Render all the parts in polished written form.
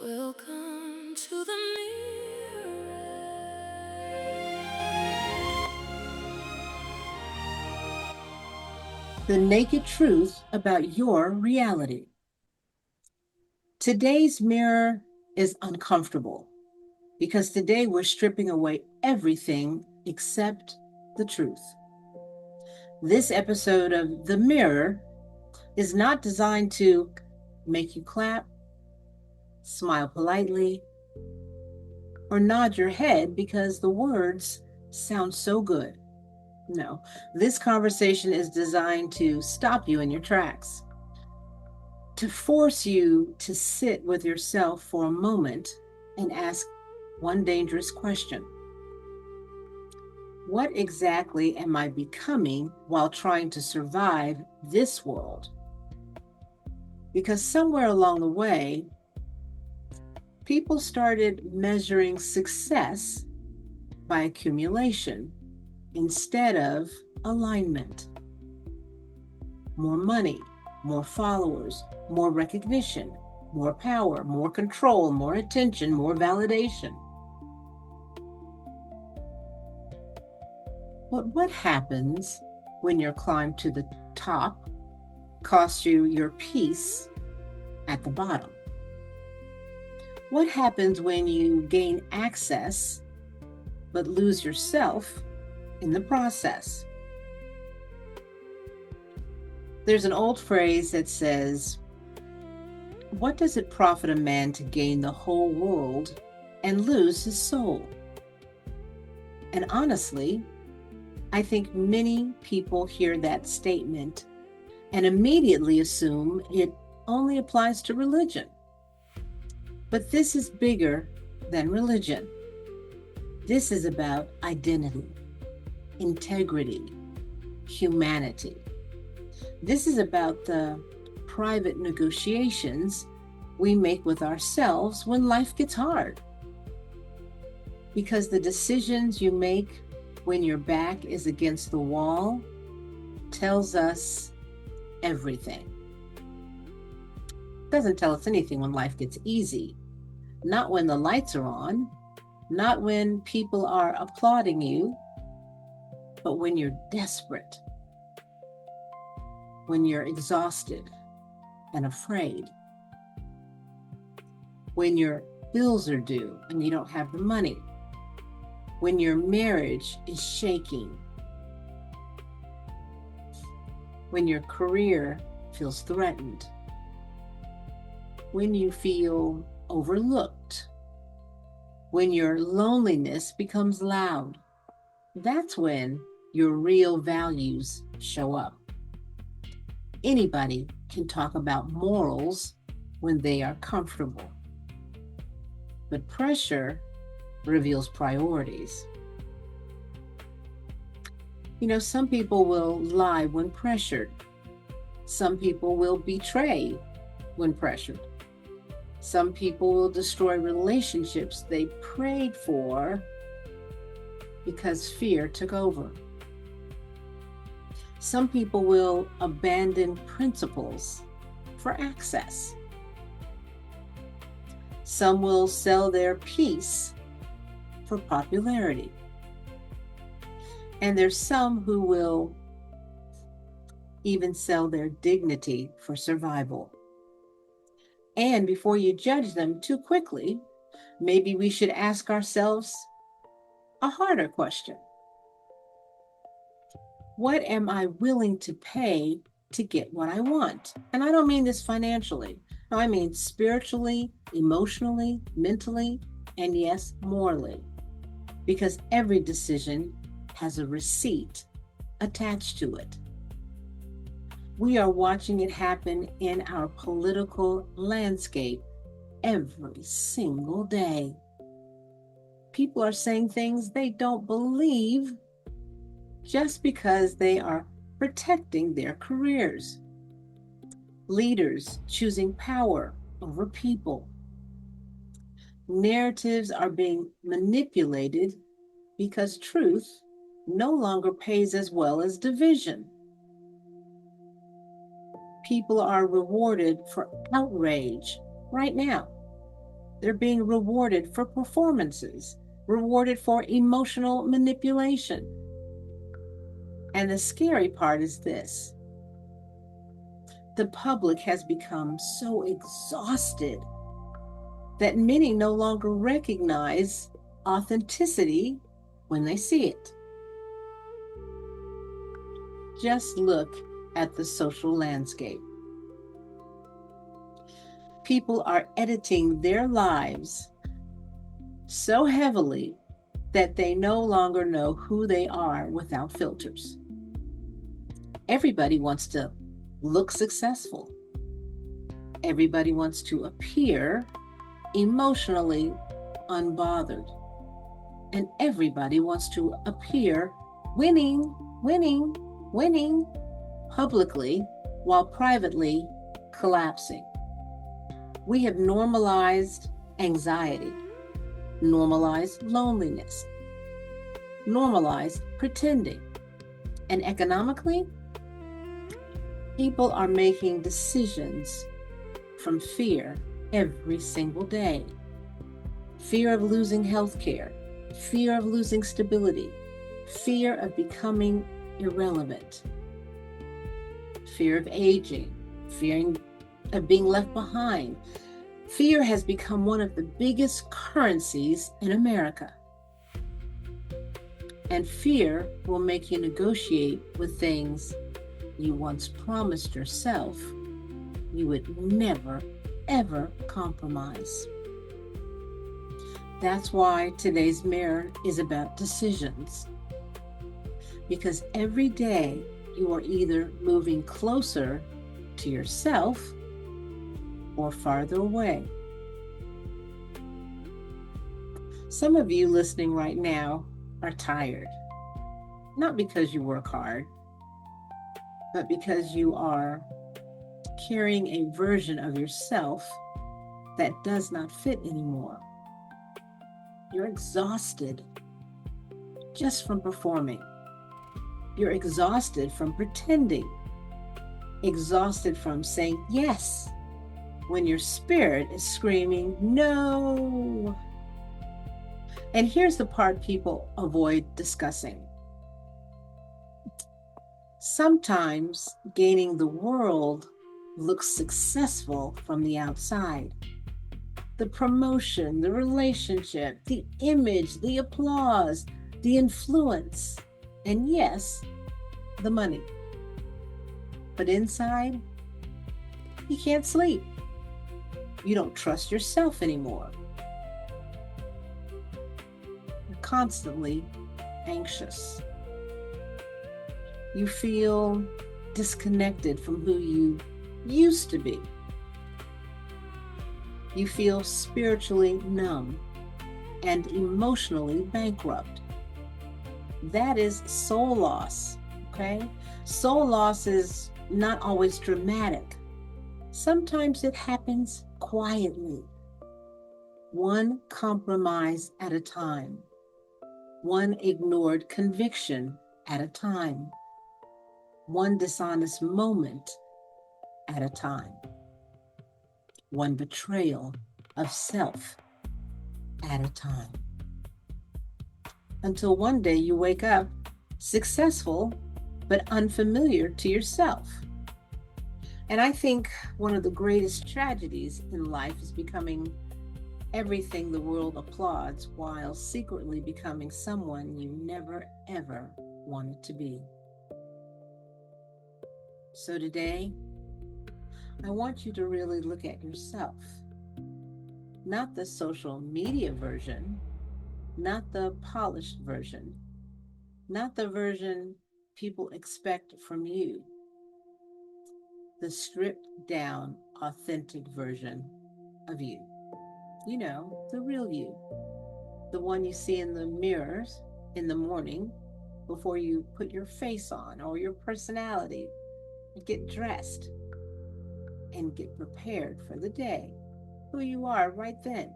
Welcome to the mirror. The naked truth about your reality. Today's mirror is uncomfortable because today we're stripping away everything except the truth. This episode of The Mirror is not designed to make you clap, smile politely, or nod your head because the words sound so good. No, this conversation is designed to stop you in your tracks, to force you to sit with yourself for a moment and ask one dangerous question. What exactly am I becoming while trying to survive this world? Because somewhere along the way, people started measuring success by accumulation instead of alignment. More money, more followers, more recognition, more power, more control, more attention, more validation. But what happens when your climb to the top costs you your peace at the bottom? What happens when you gain access but lose yourself in the process? There's an old phrase that says, "What does it profit a man to gain the whole world and lose his soul?" And honestly, I think many people hear that statement and immediately assume it only applies to religion. But this is bigger than religion. This is about identity, integrity, humanity. This is about the private negotiations we make with ourselves when life gets hard. Because the decisions you make when your back is against the wall tells us everything. It doesn't tell us anything when life gets easy, not when the lights are on, not when people are applauding you, but when you're desperate, when you're exhausted and afraid, when your bills are due and you don't have the money, when your marriage is shaking, when your career feels threatened, when you feel overlooked, when your loneliness becomes loud. That's when your real values show up. Anybody can talk about morals when they are comfortable, but pressure reveals priorities. Some people will lie when pressured. Some people will betray when pressured. Some people will destroy relationships they prayed for because fear took over. Some people will abandon principles for access. Some will sell their peace for popularity. And there's some who will even sell their dignity for survival. And before you judge them too quickly, maybe we should ask ourselves a harder question. What am I willing to pay to get what I want? And I don't mean this financially. No, I mean spiritually, emotionally, mentally, and yes, morally. Because every decision has a receipt attached to it. We are watching it happen in our political landscape every single day. People are saying things they don't believe just because they are protecting their careers. Leaders choosing power over people. Narratives are being manipulated because truth no longer pays as well as division. People are rewarded for outrage right now. They're being rewarded for performances, rewarded for emotional manipulation. And the scary part is this: the public has become so exhausted that many no longer recognize authenticity when they see it. Just look at the social landscape. People are editing their lives so heavily that they no longer know who they are without filters. Everybody wants to look successful. Everybody wants to appear emotionally unbothered. And everybody wants to appear winning, winning, winning publicly while privately collapsing. We have normalized anxiety, normalized loneliness, normalized pretending. And economically, people are making decisions from fear every single day. Fear of losing health care, fear of losing stability, fear of becoming irrelevant, fear of aging, fear of being left behind. Fear has become one of the biggest currencies in America. And fear will make you negotiate with things you once promised yourself you would never, ever compromise. That's why today's mirror is about decisions. Because every day you are either moving closer to yourself or farther away. Some of you listening right now are tired, not because you work hard, but because you are carrying a version of yourself that does not fit anymore. You're exhausted just from performing. You're exhausted from pretending, exhausted from saying yes when your spirit is screaming no. And here's the part people avoid discussing. Sometimes gaining the world looks successful from the outside. The promotion, the relationship, the image, the applause, the influence, and yes, the money. But inside, you can't sleep. You don't trust yourself anymore. You're constantly anxious. You feel disconnected from who you used to be. You feel spiritually numb and emotionally bankrupt. That is soul loss, okay? Soul loss is not always dramatic. Sometimes it happens quietly, one compromise at a time, one ignored conviction at a time, one dishonest moment at a time, one betrayal of self at a time. Until one day you wake up successful but unfamiliar to yourself. And I think one of the greatest tragedies in life is becoming everything the world applauds while secretly becoming someone you never ever wanted to be. So today, I want you to really look at yourself. Not the social media version, not the polished version, not the version people expect from you. The stripped down, authentic version of you. You know, the real you. The one you see in the mirrors in the morning before you put your face on or your personality, get dressed and get prepared for the day. Who you are right then.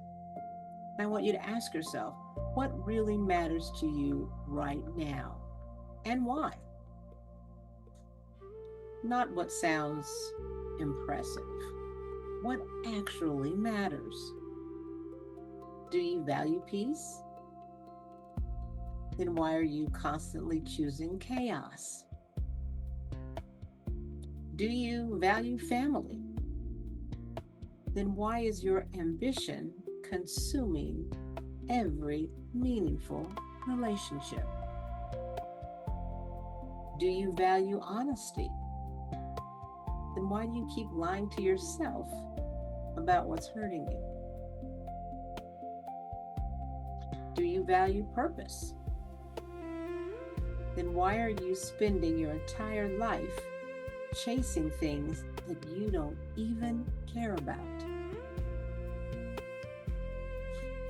And I want you to ask yourself, what really matters to you right now and why? Not what sounds impressive. What actually matters? Do you value peace? Then why are you constantly choosing chaos? Do you value family? Then why is your ambition consuming every meaningful relationship? Do you value honesty? Then why do you keep lying to yourself about what's hurting you? Do you value purpose? Then why are you spending your entire life chasing things that you don't even care about?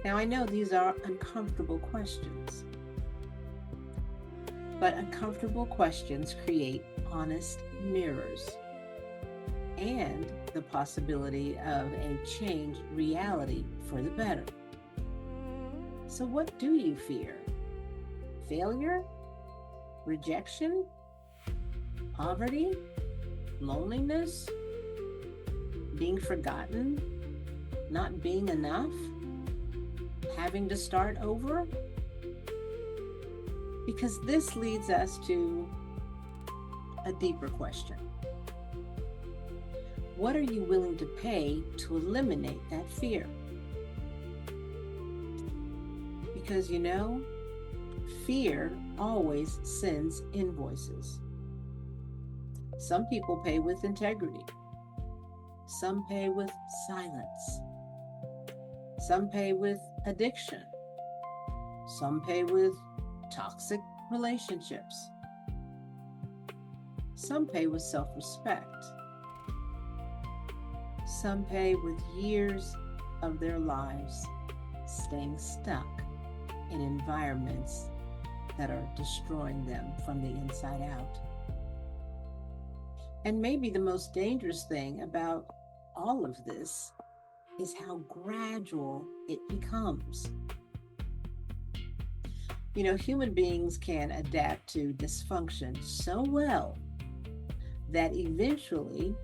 Now, I know these are uncomfortable questions, but uncomfortable questions create honest mirrors and the possibility of a changed reality for the better. So, what do you fear? Failure? Rejection? Poverty? Loneliness? Being forgotten? Not being enough? Having to start over? Because this leads us to a deeper question. What are you willing to pay to eliminate that fear? Because fear always sends invoices. Some people pay with integrity. Some pay with silence. Some pay with addiction. Some pay with toxic relationships. Some pay with self-respect. Some pay with years of their lives staying stuck in environments that are destroying them from the inside out. And maybe the most dangerous thing about all of this is how gradual it becomes. Human beings can adapt to dysfunction so well that eventually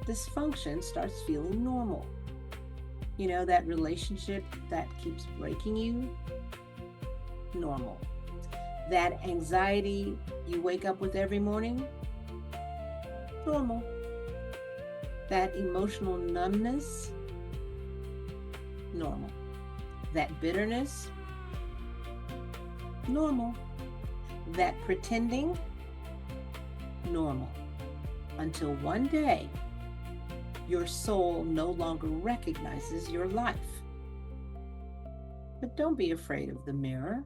dysfunction starts feeling normal. That relationship that keeps breaking you, normal. That anxiety you wake up with every morning, normal. That emotional numbness, normal. That bitterness, normal. That pretending, normal. Until one day, your soul no longer recognizes your life. But don't be afraid of the mirror.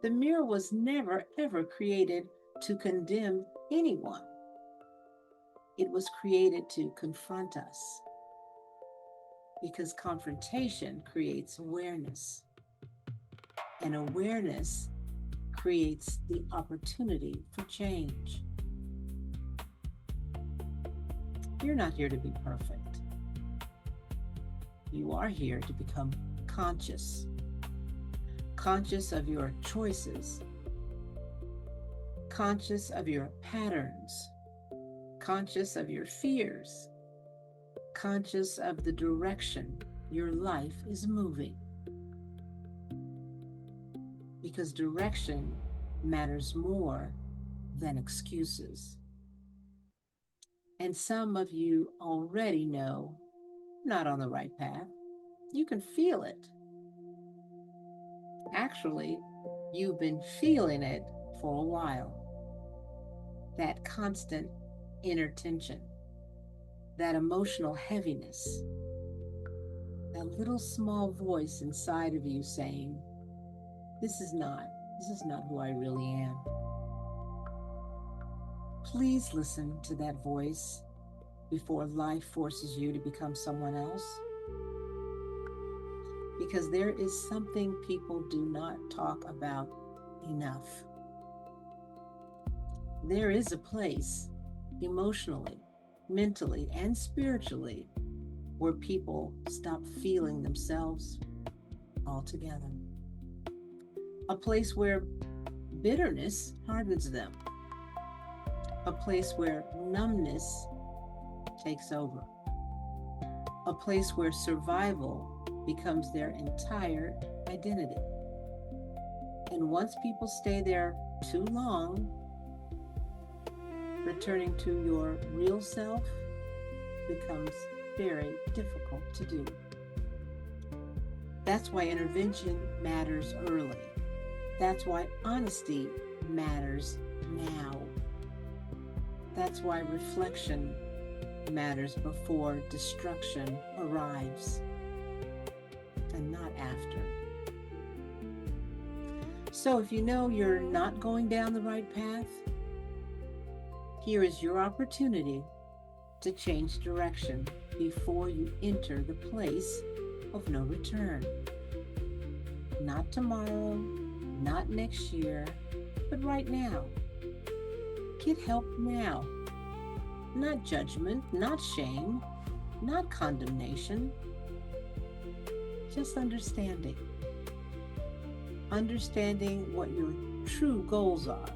The mirror was never, ever created to condemn anyone. It was created to confront us, because confrontation creates awareness, and awareness creates the opportunity for change. You're not here to be perfect. You are here to become conscious of your choices, conscious of your patterns, conscious of your fears, conscious of the direction your life is moving. Because direction matters more than excuses. And some of you already know you're not on the right path. You can feel it. Actually, you've been feeling it for a while. That constant inner tension, that emotional heaviness, that little small voice inside of you saying, this is not who I really am. Please listen to that voice before life forces you to become someone else. Because there is something people do not talk about enough. There is a place emotionally, mentally, and spiritually where people stop feeling themselves altogether. A place where bitterness hardens them. A place where numbness takes over. A place where survival becomes their entire identity. And once people stay there too long, returning to your real self becomes very difficult to do. That's why intervention matters early. That's why honesty matters now. That's why reflection matters before destruction arrives and not after. So if you know you're not going down the right path, here is your opportunity to change direction before you enter the place of no return. Not tomorrow, not next year, but right now. Get help now. Not judgment, not shame, not condemnation. Just understanding. Understanding what your true goals are.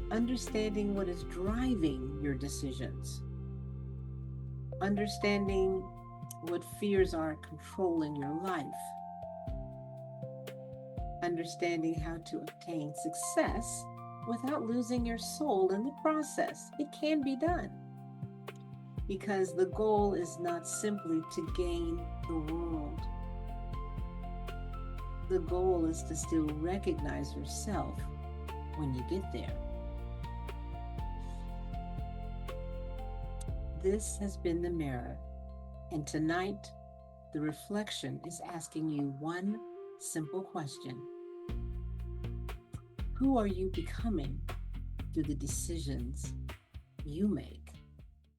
Understanding what is driving your decisions. Understanding what fears are controlling your life. Understanding how to obtain success without losing your soul in the process. It can be done. Because the goal is not simply to gain the world. The goal is to still recognize yourself when you get there. This has been The Mirror, and tonight the reflection is asking you one simple question. Who are you becoming through the decisions you make?